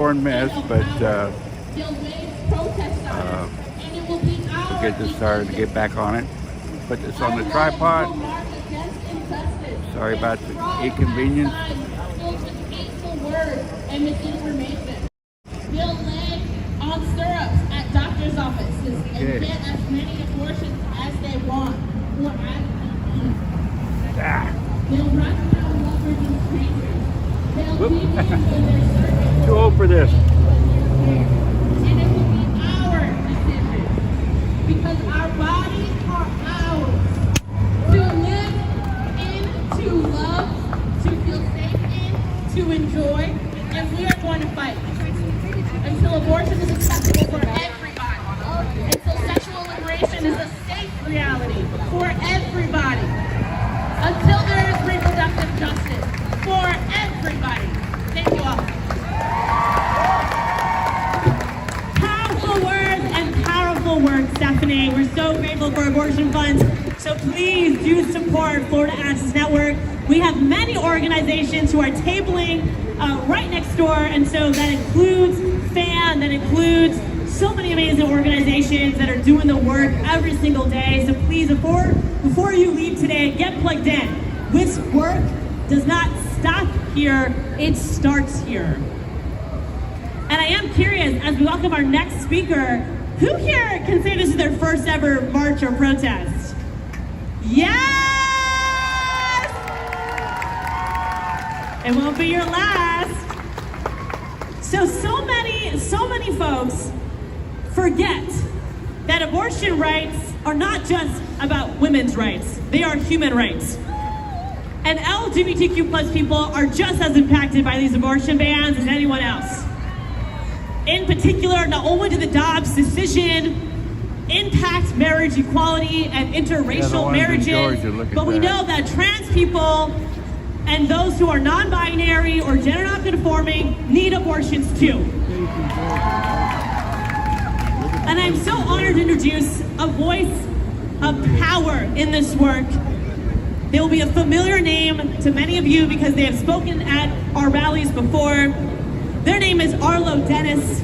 popcorn mess, but we'll get this started to get back on it. Put this on the tripod. Sorry about the inconvenience. And misinformation. They'll lay on syrups at doctor's offices and get as many abortions as they want. They'll run around leveraging strangers. They'll leave you when they're serving. Too old for this. And it will be our decision. Because our bodies are ours. To live in, to love, to feel safe in, to enjoy. And we are going to fight until abortion is acceptable for everybody, until sexual liberation is a safe reality for everybody, until there is reproductive justice for everybody. Thank you all. Powerful words and powerful work, Stephanie. We're so grateful for abortion funds. So please do support Florida Access Network. We have many organizations who are tabling right next door, and so that includes FAN, that includes so many amazing organizations that are doing the work every single day. So please, before you leave today, get plugged in. This work does not stop here, it starts here. And I am curious, as we welcome our next speaker, who here can say this is their first ever march or protest? Yes! It won't be your last. So many folks forget that abortion rights are not just about women's rights. They are human rights. And LGBTQ plus people are just as impacted by these abortion bans as anyone else. In particular, not only did the Dobbs decision impact marriage equality and interracial marriages, but we know that trans people and those who are non-binary or gender non-conforming need abortions too. And I'm so honored to introduce a voice of power in this work. They will be a familiar name to many of you because they have spoken at our rallies before. Their name is Arlo Dennis.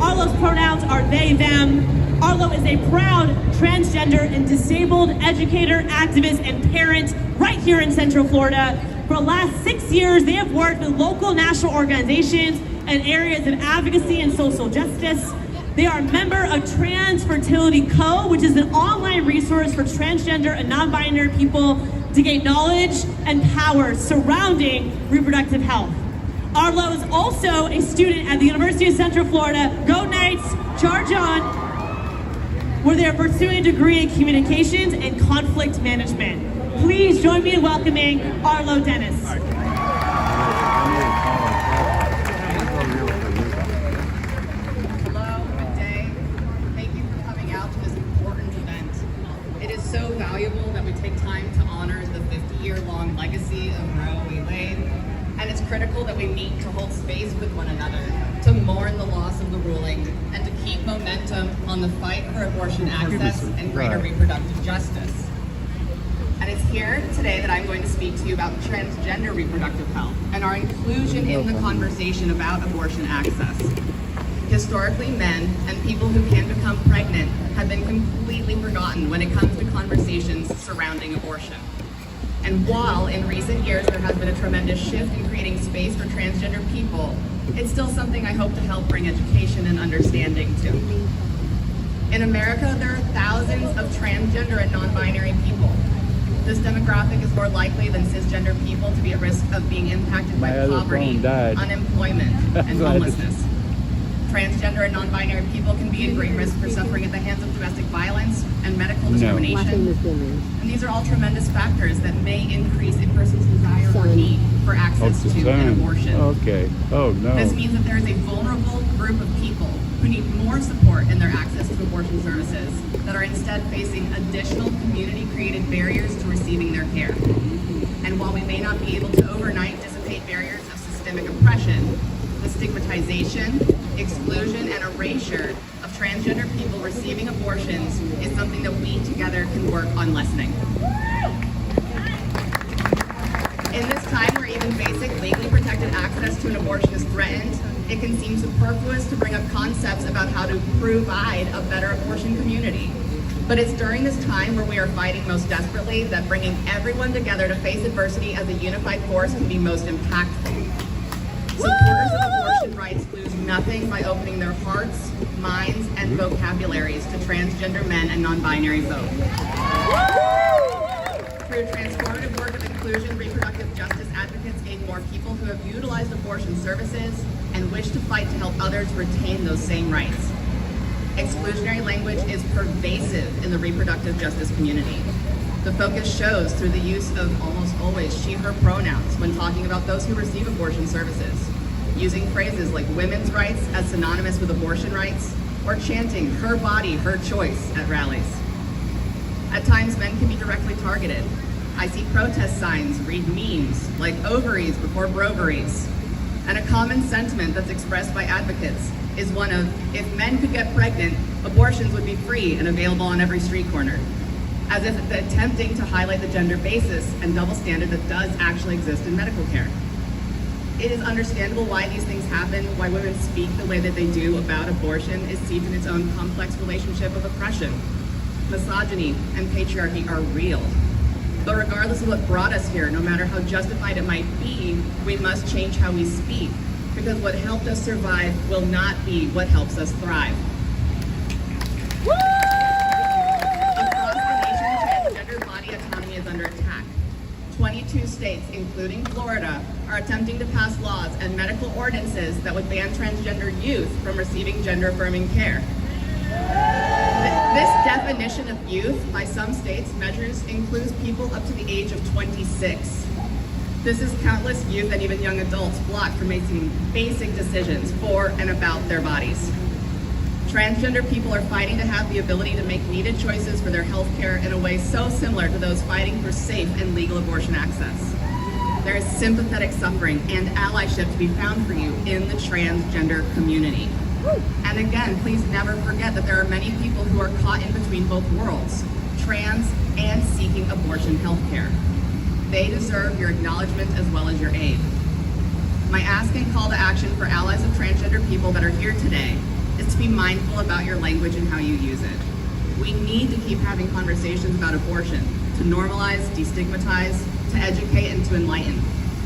Arlo's pronouns are they, them. Arlo is a proud transgender and disabled educator, activist, and parent right here in Central Florida. For the last 6 years, they have worked with local national organizations in areas of advocacy and social justice. They are a member of Trans Fertility Co., which is an online resource for transgender and non-binary people to gain knowledge and power surrounding reproductive health. Arlo is also a student at the University of Central Florida. Go Knights, charge on, where they are pursuing a degree in communications and conflict management. Please join me in welcoming Arlo Dennis. Hello, good day. Thank you for coming out to this important event. It is so valuable that we take time to honor the 50-year-long legacy of Roe v. Wade, and it's critical that we meet to hold space with one another, to mourn the loss of the ruling, and to keep momentum on the fight for abortion access and greater reproductive justice. And it's here today that I'm going to speak to you about transgender reproductive health and our inclusion in the conversation about abortion access. Historically, men and people who can become pregnant have been completely forgotten when it comes to conversations surrounding abortion. And while in recent years there has been a tremendous shift in creating space for transgender people, it's still something I hope to help bring education and understanding to. In America, there are thousands of transgender and non-binary people. This demographic is more likely than cisgender people to be at risk of being impacted by poverty, unemployment, and homelessness. Transgender and non-binary people can be at great risk for suffering at the hands of domestic violence and medical discrimination. And these are all tremendous factors that may increase a person's desire or need for access to an abortion. Okay. Oh, no. This means that there is a vulnerable group of people who need more support in their access to abortion services that are instead facing additional community-created barriers to receiving their care. And while we may not be able to overnight dissipate barriers of systemic oppression, the stigmatization, exclusion, and erasure of transgender people receiving abortions is something that we together can work on lessening. In this time where even basic legally protected access to an abortion is threatened, it can seem superfluous to bring up concepts about how to provide a better abortion community. But it's during this time where we are fighting most desperately that bringing everyone together to face adversity as a unified force can be most impactful. Supporters of abortion rights lose nothing by opening their hearts, minds, and vocabularies to transgender men and non-binary folk. Through transformative work of inclusion, reproductive justice advocates aid more people who have utilized abortion services and wish to fight to help others retain those same rights. Exclusionary language is pervasive in the reproductive justice community. The focus shows through the use of almost always she/her pronouns when talking about those who receive abortion services, using phrases like women's rights as synonymous with abortion rights, or chanting her body, her choice at rallies. At times, men can be directly targeted. I see protest signs read memes like ovaries before broveries. And a common sentiment that's expressed by advocates is one of, if men could get pregnant, abortions would be free and available on every street corner, as if it's attempting to highlight the gender basis and double standard that does actually exist in medical care. It is understandable why these things happen, why women speak the way that they do about abortion is steeped in its own complex relationship of oppression. Misogyny and patriarchy are real. But regardless of what brought us here, no matter how justified it might be, we must change how we speak, because what helped us survive will not be what helps us thrive. Across the nation, transgender body autonomy is under attack. 22 states, including Florida, are attempting to pass laws and medical ordinances that would ban transgender youth from receiving gender-affirming care. This definition of youth by some states measures includes people up to the age of 26. This is countless youth and even young adults blocked from making basic decisions for and about their bodies. Transgender people are fighting to have the ability to make needed choices for their health care in a way so similar to those fighting for safe and legal abortion access. There is sympathetic suffering and allyship to be found for you in the transgender community. And again, please never forget that there are many people who are caught in between both worlds, trans and seeking abortion health care. They deserve your acknowledgement as well as your aid. My ask and call to action for allies of transgender people that are here today is to be mindful about your language and how you use it. We need to keep having conversations about abortion, to normalize, destigmatize, to educate, and to enlighten.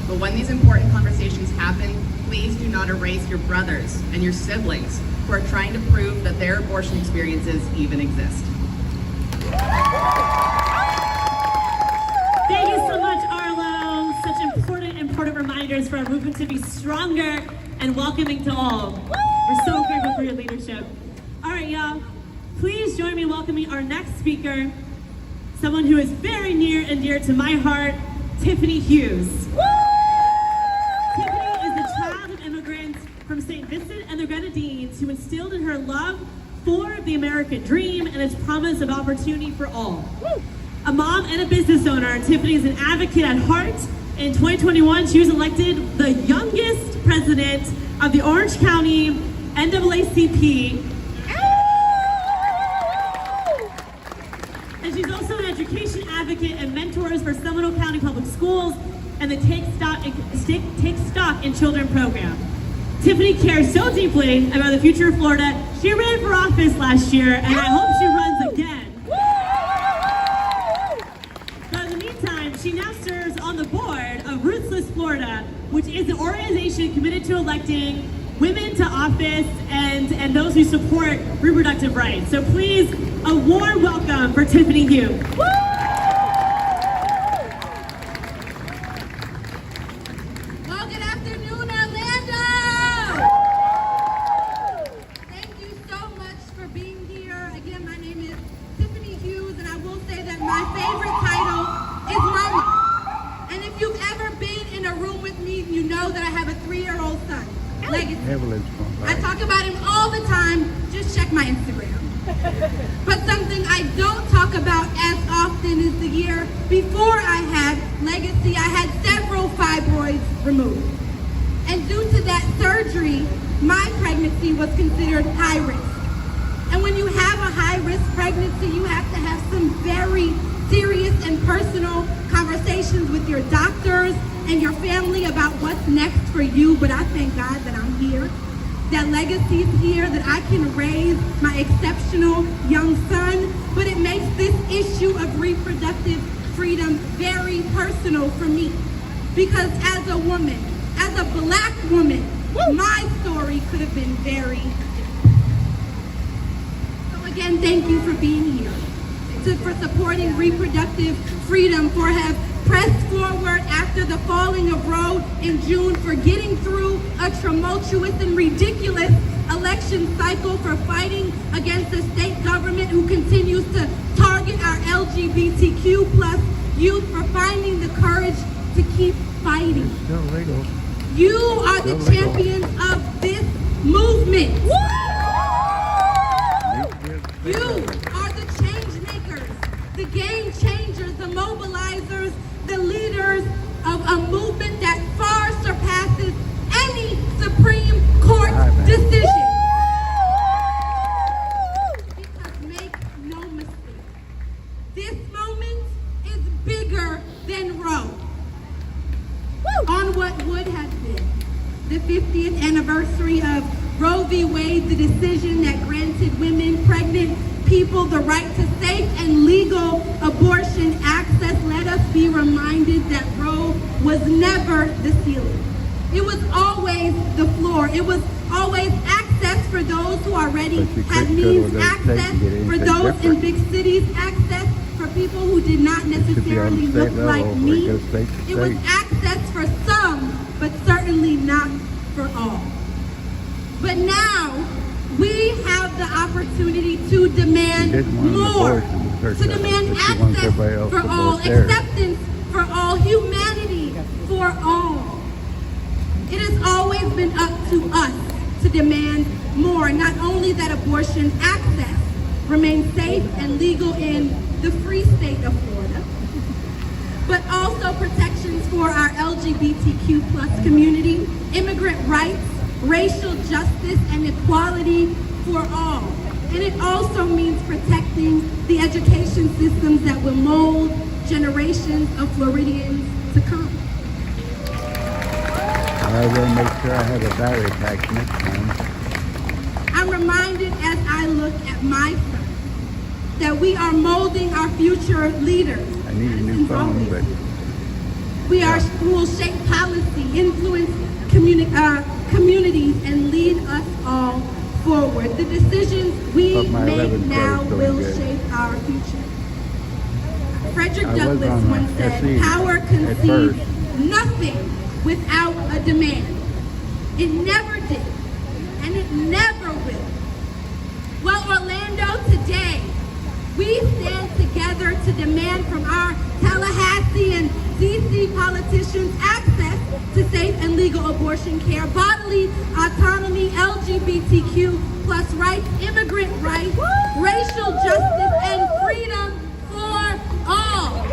But when these important conversations happen, please do not erase your brothers and your siblings who are trying to prove that their abortion experiences even exist. Thank you so much, Arlo. Such important reminders for our movement to be stronger and welcoming to all. We're so grateful for your leadership. All right, y'all. Please join me in welcoming our next speaker, someone who is very near and dear to my heart, Tiffany Hughes. Tiffany is the child of immigrants from St. Vincent and the Grenadines who instilled in her love for the American dream and its promise of opportunity for all. A mom and a business owner, Tiffany is an advocate at heart. In 2021, she was elected the youngest president of the Orange County NAACP. And she's also an education advocate and mentors for Seminole County Public Schools and the Take Stock in Children program. Tiffany cares so deeply about the future of Florida. She ran for office last year, and I hope she runs again. But in the meantime, she now serves on the board of Ruthless Florida, which is an organization committed to electing women to office and those who support reproductive rights. So please, a warm welcome for Tiffany Hughes. Well, good afternoon, Orlando! Thank you so much for being here. Again, my name is Tiffany Hughes, and I will say that my favorite title is Mama. And if you've ever been in a room with me, you know that I have a 3-year-old son, Legacy. I talk about him all the time. Just check my Instagram. But something I don't talk about as often is the year before I had Legacy, I had several fibroids removed. And due to that surgery, my pregnancy was considered high risk. And when you have a high risk pregnancy, you have to have some very serious and personal conversations with your doctors and your family about what's next for you, but I thank God that I'm here, that legacy is here, that I can raise my exceptional young son. But it makes this issue of reproductive freedom very personal for me, because as a woman, as a Black woman, my story could have been very different. So again, thank you for being here, for supporting reproductive freedom, for have pressed forward after the falling of Roe in June, for getting through a tumultuous and ridiculous election cycle, for fighting against the state government who continues to target our LGBTQ plus youth, for finding the courage to keep fighting. Still legal. You are the champions of this movement. You are the change makers, the game changers, the mobilizers, the leaders of a movement that far surpasses any Supreme Court decision. Because make no mistake, this moment is bigger than Roe. On what would have been the 50th anniversary of Roe v. Wade, the decision that granted women, pregnant people the right to safe and legal abortion access, let us be reminded that Roe was never the ceiling. It was always the floor. It was always access for those who already had means, access for those in big cities, access for people who did not necessarily look like me. It was access for some, but certainly not for all. But now, we have the opportunity to demand more, to demand access for all, acceptance for all, humanity for all. It has always been up to us to demand more, not only that abortion access remain safe and legal in the free state of Florida, but also protections for our LGBTQ plus community, immigrant rights, racial justice, and equality for all. And it also means protecting the education systems that will mold generations of Floridians to come. I will make sure I have a battery pack next time. I'm reminded as I look at my son that we are molding our future leaders. I need a new phone, but who will shape policy, influence communities, and lead us all forward. The decisions we make now will shape our future. Frederick Douglass once said, "Power concedes nothing without a demand." It never did, and it never will. Well, Orlando, today, we stand together to demand from our Tallahassee and DC politicians access to safe and legal abortion care, bodily autonomy, LGBTQ plus rights, immigrant rights, racial justice, and freedom for all.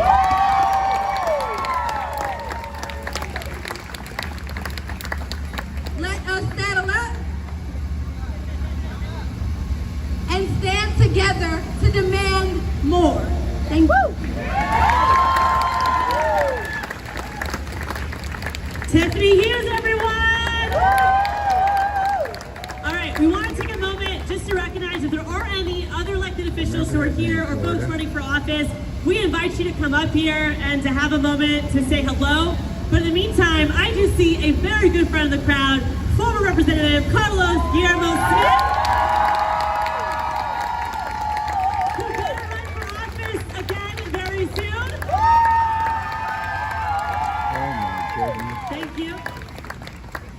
Let us saddle up and stand together to demand more. Thank you. Tiffany Hughes, everyone! All right, we want to take a moment just to recognize if there are any other elected officials who are here or folks running for office. We invite you to come up here and to have a moment to say hello. But in the meantime, I do see a very good friend of the crowd, former Representative Carlos Guillermo Smith, who's going to run for office again very soon. Thank you.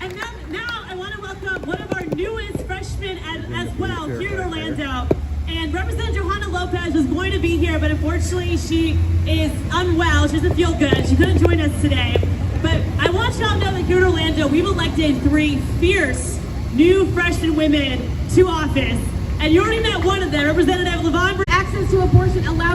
And now I want to welcome one of our newest freshmen as well here in Orlando. And Representative Johanna Lopez was going to be here, but unfortunately she is unwell. She doesn't feel good. She couldn't join us today. But I want y'all to know that here in Orlando, we've elected 3 fierce new freshman women to office. And you already met one of them, Representative LaVon. Access to abortion allows